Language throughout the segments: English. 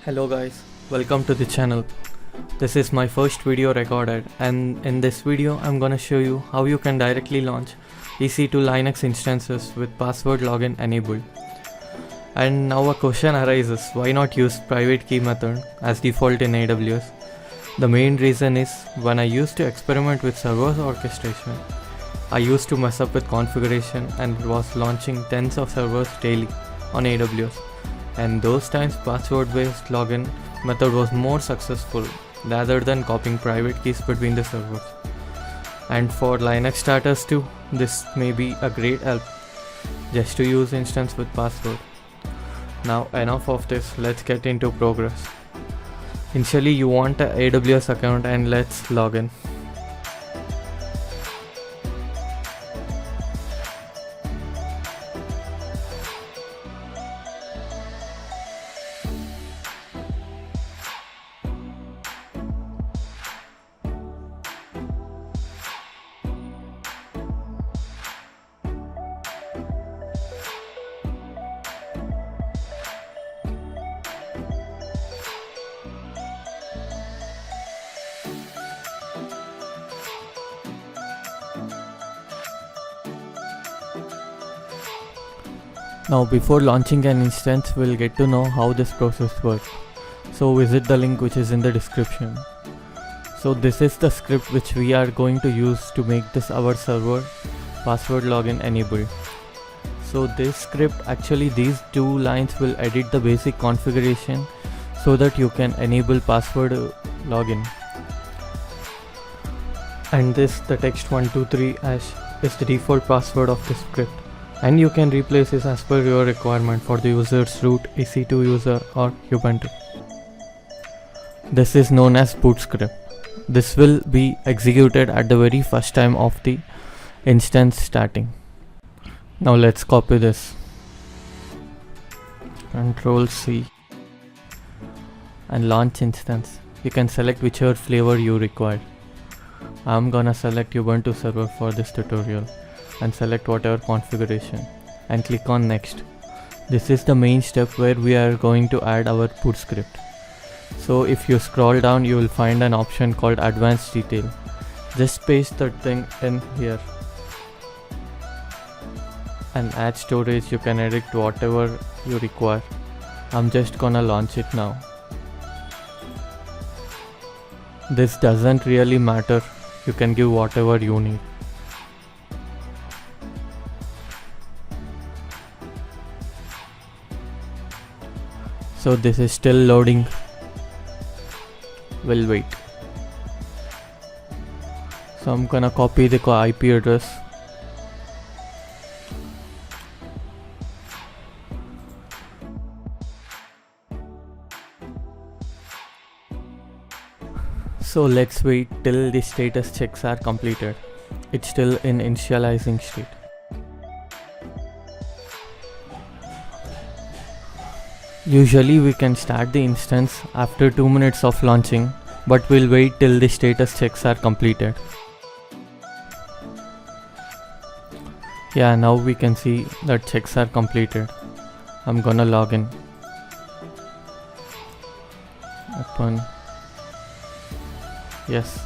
Hello guys, welcome to the channel. This is my first video recorded, and in this video I'm gonna show you how you can directly launch EC2 Linux instances with password login enabled. And now a question arises, why not use private key method as default in AWS? The main reason is when I used to experiment with server orchestration, I used to mess up with configuration and it was launching tens of servers daily on AWS. And those times password based login method was more successful rather than copying private keys between the servers. And for Linux starters too, this may be a great help just to use instance with password. Now enough of this, let's get into progress. Initially you want an AWS account and let's log in. Now before launching an instance, we'll get to know how this process works. So visit the link which is in the description. So this is the script which we are going to use to make this our server password login enabled. So this script, actually these two lines will edit the basic configuration so that you can enable password login. And this, the text 123 hash, is the default password of this script. And you can replace this as per your requirement for the user's root, EC2 user or Ubuntu. This is known as boot script. This will be executed at the very first time of the instance starting. Now let's copy this. Control C and launch instance. You can select whichever flavor you require. I'm gonna select Ubuntu server for this tutorial and select whatever configuration and click on next. This is the main step where we are going to add our boot script. So if you scroll down, you will find an option called advanced detail. Just paste that thing in here and add storage. You can edit whatever you require. I'm just gonna launch it now. This doesn't really matter, you can give whatever you need. So this is still loading. We'll wait. So I'm gonna copy the IP address. So let's wait till the status checks are completed. It's still in initializing state. Usually we can start the instance after 2 minutes of launching, but we'll wait till the status checks are completed. Yeah, now we can see that checks are completed. I'm gonna log in. Open. Yes.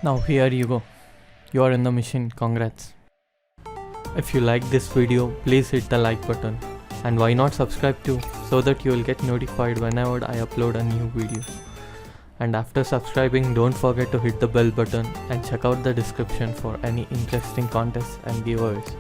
Now here you go. You are in the mission. Congrats. If you like this video, please hit the like button. And why not subscribe too, so that you will get notified whenever I upload a new video. And after subscribing, don't forget to hit the bell button and check out the description for any interesting contests and giveaways.